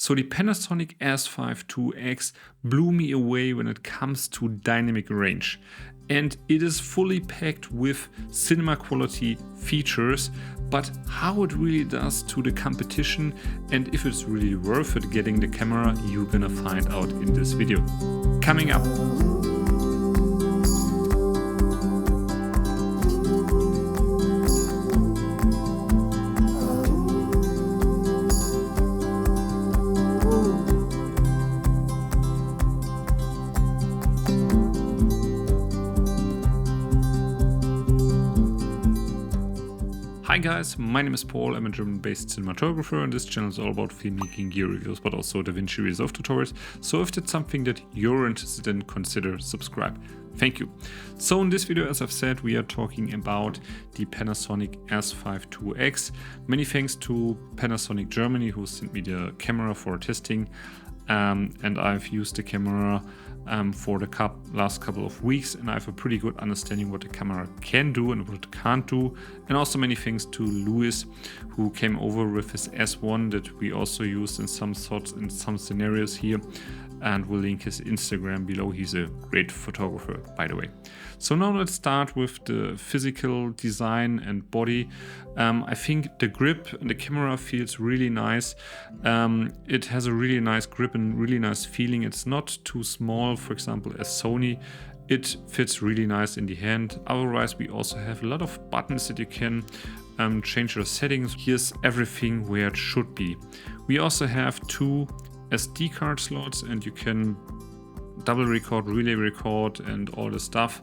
So the Panasonic S5II blew me away when it comes to dynamic range. And it is fully packed with cinema quality features, but how it really does to the competition and if it's really worth it getting the camera, you're gonna find out in this video. Coming up. Hi guys, my name is Paul. I'm a German-based cinematographer and this channel is all about filmmaking gear reviews, but also DaVinci Resolve tutorials. So if that's something that you're interested in, consider subscribe. Thank you. So in this video, as I've said, we are talking about the Panasonic S5II. Many thanks to Panasonic Germany who sent me the camera for testing. And I've used the camera for the last couple of weeks, and I have a pretty good understanding what the camera can do and what it can't do. And also many thanks to Louis, who came over with his S1 that we also used in some scenarios here, and we'll link his Instagram below. He's a great photographer, by the way. So now let's start with the physical design and body. I think the grip and the camera feels really nice. It has a really nice grip and really nice feeling. It's not too small, for example, as Sony. It fits really nice in the hand. Otherwise, we also have a lot of buttons that you can change your settings. Here's everything where it should be. We also have two SD card slots and you can double record, relay record and all the stuff.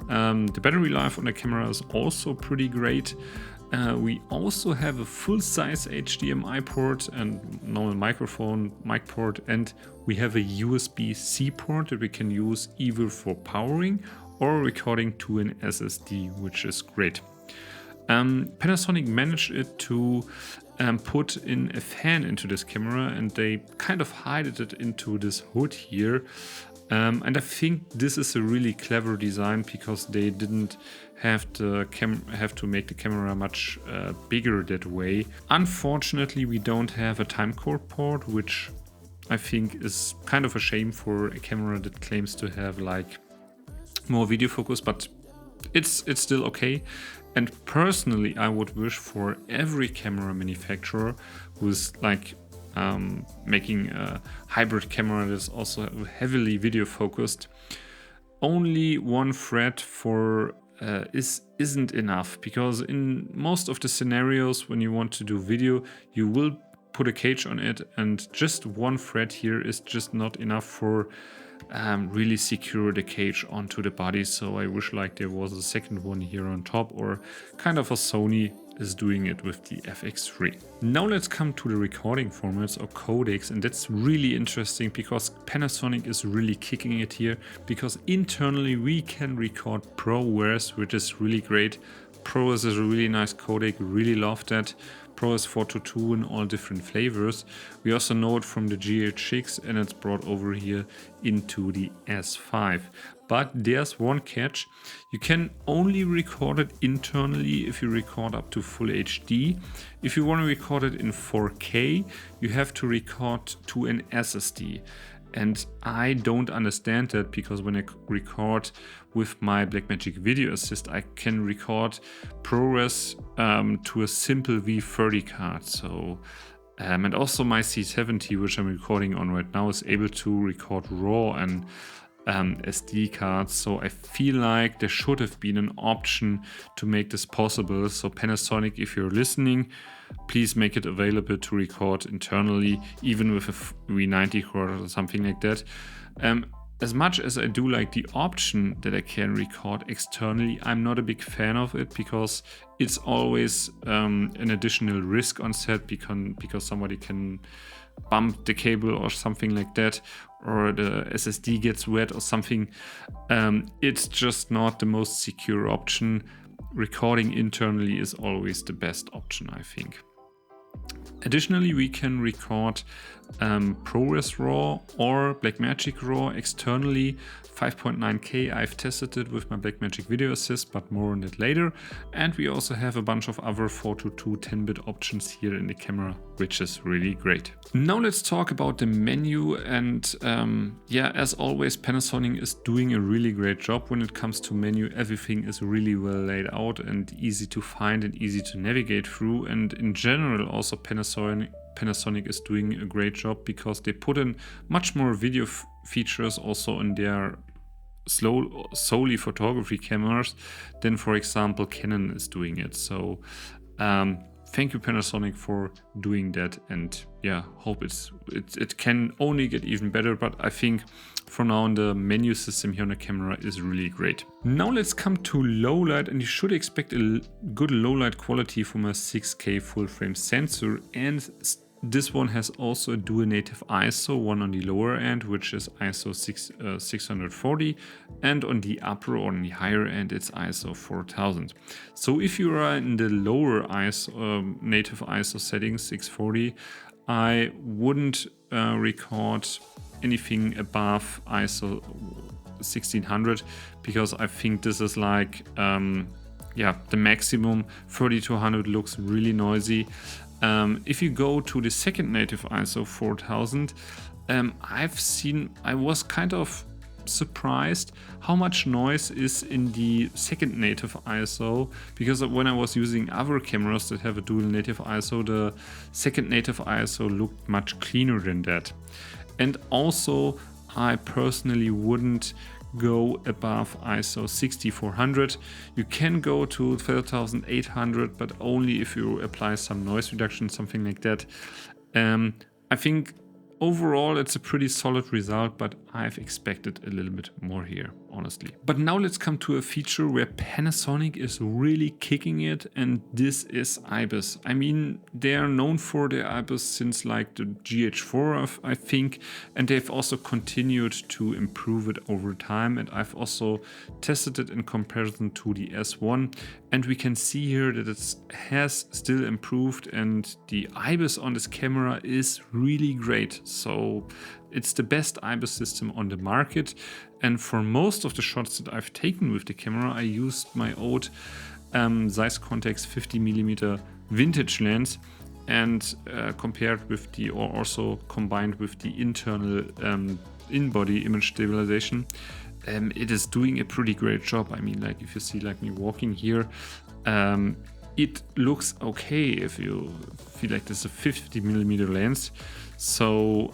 The battery life on the camera is also pretty great. We also have a full-size HDMI port and normal microphone, mic port, and we have a USB-C port that we can use either for powering or recording to an SSD, which is great. Panasonic managed it to put in a fan into this camera, and they kind of hid it into this hood here. And I think this is a really clever design because they didn't have to make the camera much bigger that way. Unfortunately, we don't have a timecode port, which I think is kind of a shame for a camera that claims to have like more video focus, but it's still okay. And personally, I would wish for every camera manufacturer who's like making a hybrid camera that's also heavily video focused, only one thread for isn't enough, because in most of the scenarios when you want to do video, you will put a cage on it, and just one thread here is just not enough for really secure the cage onto the body. So I wish like there was a second one here on top, or kind of a Sony is doing it with the FX3. Now let's come to the recording formats or codecs, and that's really interesting because Panasonic is really kicking it here, because internally we can record ProRes, which is really great. ProRes is a really nice codec, really love that. ProRes 422 in all different flavors. We also know it from the GH6 and it's brought over here into the S5. But there's one catch. You can only record it internally if you record up to full HD. If you want to record it in 4K, you have to record to an SSD. And I don't understand that, because when I record with my Blackmagic Video Assist, I can record ProRes to a simple V30 card. So, and also my C70, which I'm recording on right now, is able to record RAW and SD cards. So I feel like there should have been an option to make this possible. So Panasonic, if you're listening, please make it available to record internally, even with a V90 card or something like that. As much as I do like the option that I can record externally, I'm not a big fan of it, because it's always an additional risk on set, because somebody can bump the cable or something like that, or the SSD gets wet or something. It's just not the most secure option. Recording internally is always the best option, I think. Additionally, we can record ProRes RAW or Blackmagic RAW externally. 5.9K, I've tested it with my Blackmagic Video Assist, but more on that later. And we also have a bunch of other 4:2 10-bit options here in the camera, which is really great. Now let's talk about the menu, and yeah, as always, Panasonic is doing a really great job when it comes to menu. Everything is really well laid out and easy to find and easy to navigate through, and in general also Panasonic is doing a great job because they put in much more video features also in their solely photography cameras than, for example, Canon is doing it. So thank you, Panasonic, for doing that, and yeah, hope it can only get even better. But I think for now on, the menu system here on the camera is really great. Now let's come to low light, and you should expect a good low light quality from a 6K full frame sensor, and this one has also a dual native ISO, one on the lower end, which is ISO 640, and on the upper or on the higher end, it's ISO 4000. So if you are in the lower ISO, native ISO settings, 640, I wouldn't record anything above ISO 1600, because I think this is like, yeah, the maximum. 3200 looks really noisy. If you go to the second native ISO 4000, I was kind of surprised how much noise is in the second native ISO, because when I was using other cameras that have a dual native ISO, the second native ISO looked much cleaner than that. And also, I personally wouldn't go above ISO 6400. You can go to 3800, but only if you apply some noise reduction, something like that. I think overall it's a pretty solid result, but I've expected a little bit more here, honestly. But now let's come to a feature where Panasonic is really kicking it, and this is IBIS. I mean, they are known for their IBIS since like the GH4, I think, and they've also continued to improve it over time, and I've also tested it in comparison to the S1, and we can see here that it has still improved, and the IBIS on this camera is really great. So it's the best IBIS system on the market, and for most of the shots that I've taken with the camera, I used my old Zeiss Contax 50mm vintage lens, and compared with the, or also combined with the internal in-body image stabilization, it is doing a pretty great job. I mean, like if you see like me walking here, it looks okay if you feel like this is a 50mm lens. So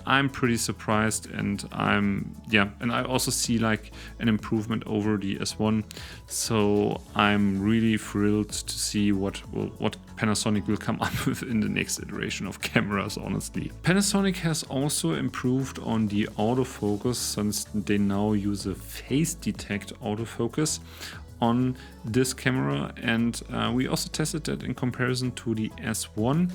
I'm pretty surprised, and and I also see like an improvement over the S1. So I'm really thrilled to see what Panasonic will come up with in the next iteration of cameras, honestly. Panasonic has also improved on the autofocus, since they now use a face detect autofocus on this camera, and we also tested that in comparison to the S1.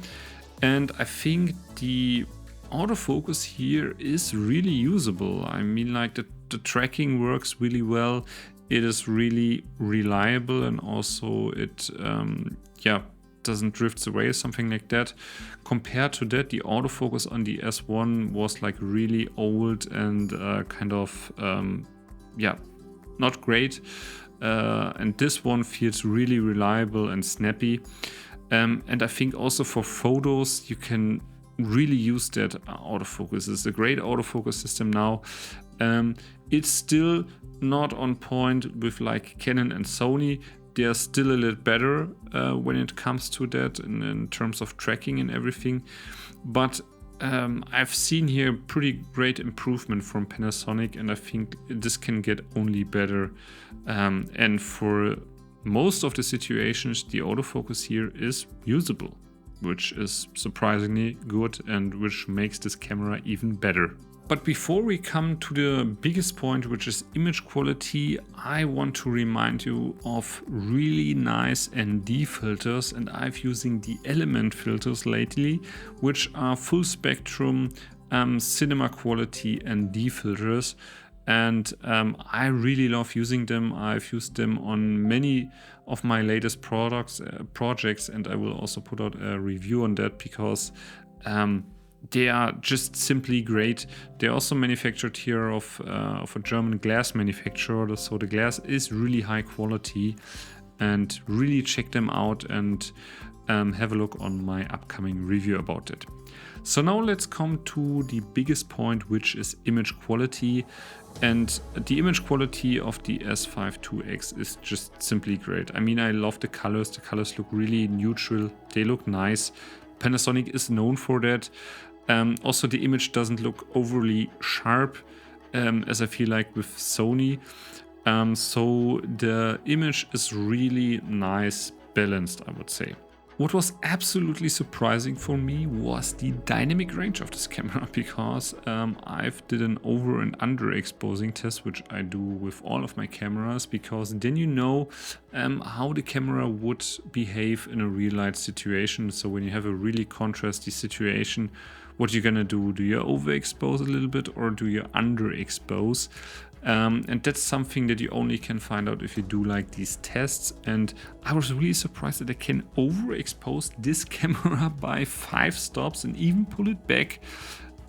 And I think the autofocus here is really usable. I mean, like the tracking works really well. It is really reliable, and also it doesn't drift away or something like that. Compared to that, the autofocus on the S1 was like really old and kind of not great. And this one feels really reliable and snappy. And I think also for photos, you can really use that autofocus. It's a great autofocus system now. It's still not on point with like Canon and Sony. They're still a little better when it comes to that in terms of tracking and everything. But I've seen here pretty great improvement from Panasonic, and I think this can get only better. And for most of the situations, the autofocus here is usable, which is surprisingly good and which makes this camera even better. But before we come to the biggest point, which is image quality, I want to remind you of really nice ND filters, and I've using the Element filters lately, which are full spectrum cinema quality ND filters. And I really love using them. I've used them on many of my latest projects, and I will also put out a review on that, because they are just simply great. They're also manufactured here of a German glass manufacturer, so the glass is really high quality, and really check them out and have a look on my upcoming review about it. So now let's come to the biggest point, which is image quality. And the image quality of the S5II is just simply great. I mean, I love the colors. The colors look really neutral. They look nice. Panasonic is known for that. Also, the image doesn't look overly sharp, as I feel like with Sony. So the image is really nice, balanced, I would say. What was absolutely surprising for me was the dynamic range of this camera, because I've did an over and under exposing test, which I do with all of my cameras, because then you know how the camera would behave in a real light situation. So when you have a really contrasty situation, what you're gonna do? Do you overexpose a little bit, or do you underexpose? And that's something that you only can find out if you do like these tests. And I was really surprised that I can overexpose this camera by 5 stops and even pull it back.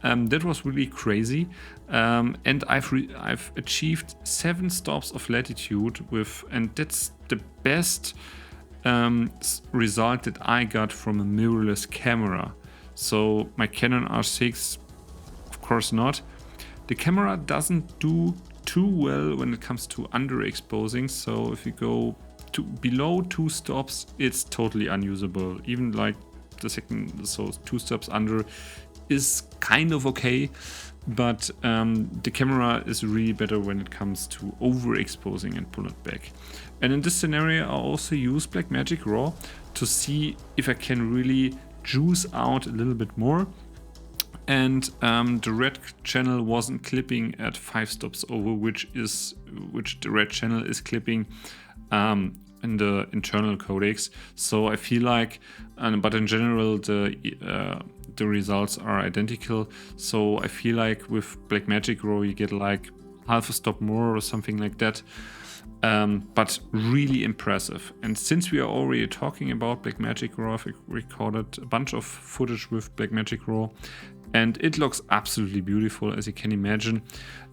That was really crazy. And I've achieved 7 stops of latitude and that's the best result that I got from a mirrorless camera. So my Canon R6, of course not. The camera doesn't do too well when it comes to underexposing, so if you go to below 2 stops, it's totally unusable. Even like the second, so 2 stops under is kind of okay, but the camera is really better when it comes to overexposing and pull it back. And in this scenario, I also use Blackmagic RAW to see if I can really juice out a little bit more. And the red channel wasn't clipping at 5 stops over, which the red channel is clipping in the internal codecs. So I feel like, but in general the results are identical. So I feel like with Blackmagic RAW you get like half a stop more or something like that. But really impressive. And since we are already talking about Blackmagic RAW, I've recorded a bunch of footage with Blackmagic RAW, and it looks absolutely beautiful, as you can imagine.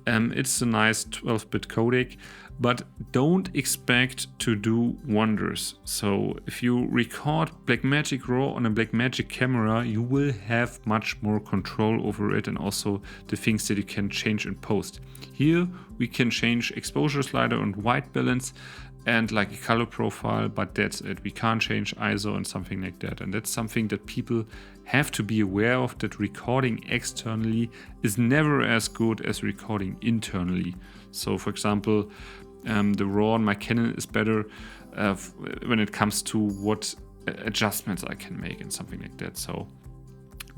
It's a nice 12-bit codec, but don't expect to do wonders. So if you record Blackmagic RAW on a Blackmagic camera, you will have much more control over it, and also the things that you can change in post. Here we can change exposure slider and white balance and like a color profile, but that's it. We can't change ISO and something like that. And that's something that people have to be aware of, that recording externally is never as good as recording internally. So for example, the RAW on my Canon is better when it comes to what adjustments I can make and something like that. So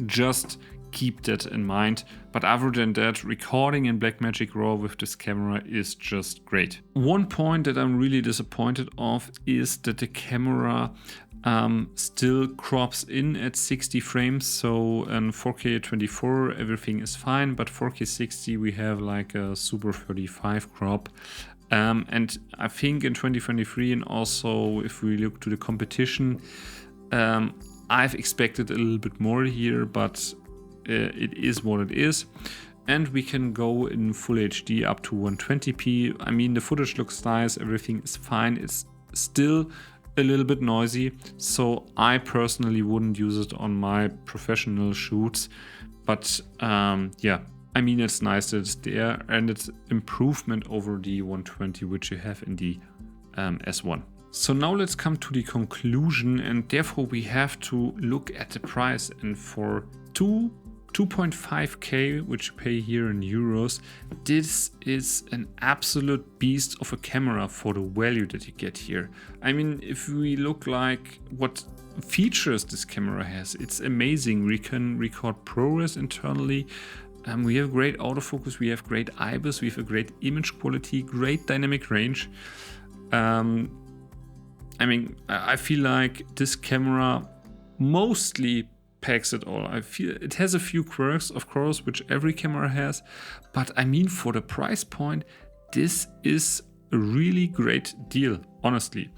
just keep that in mind. But other than that, recording in Blackmagic RAW with this camera is just great. One point that I'm really disappointed of is that the camera still crops in at 60 frames. So in 4K 24 everything is fine, but 4K 60 we have like a Super 35 crop. And I think in 2023, and also if we look to the competition, I've expected a little bit more here, but it is what it is. And we can go in full HD up to 120p. I mean, the footage looks nice, everything is fine. It's still a little bit noisy, so I personally wouldn't use it on my professional shoots. But yeah, I mean, it's nice that it's there, and it's improvement over the 120 which you have in the S1. So now let's come to the conclusion, and therefore we have to look at the price. And for 2.5K, which you pay here in euros, this is an absolute beast of a camera for the value that you get here. I mean, if we look like what features this camera has, it's amazing. We can record ProRes internally. We have great autofocus, we have great IBIS, we have a great image quality, great dynamic range. I mean, I feel like this camera mostly packs it all. I feel it has a few quirks, of course, which every camera has, but I mean, for the price point, this is a really great deal, honestly.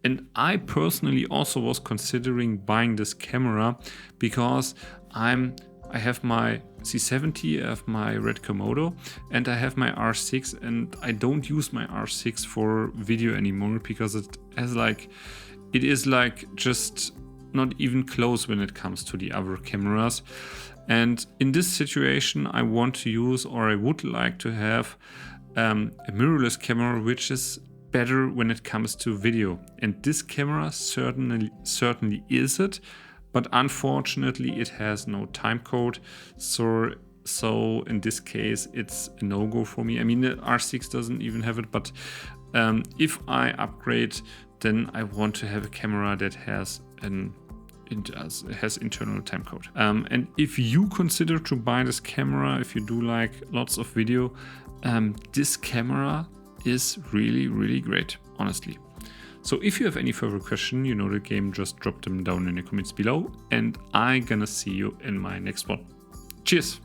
And I personally also was considering buying this camera because I'm I have my C70, I have my Red Komodo, and I have my R6, and I don't use my R6 for video anymore because it is like just not even close when it comes to the other cameras. And in this situation, I want to use, or I would like to have a mirrorless camera, which is better when it comes to video. And this camera certainly is it, but unfortunately it has no time code. So in this case, it's a no-go for me. I mean, the R6 doesn't even have it, but if I upgrade, then I want to have a camera that has internal time code. And if you consider to buy this camera, if you do like lots of video, this camera is really great, honestly. So if you have any further question, you know the game, just drop them down in the comments below, and I'm gonna see you in my next one. Cheers!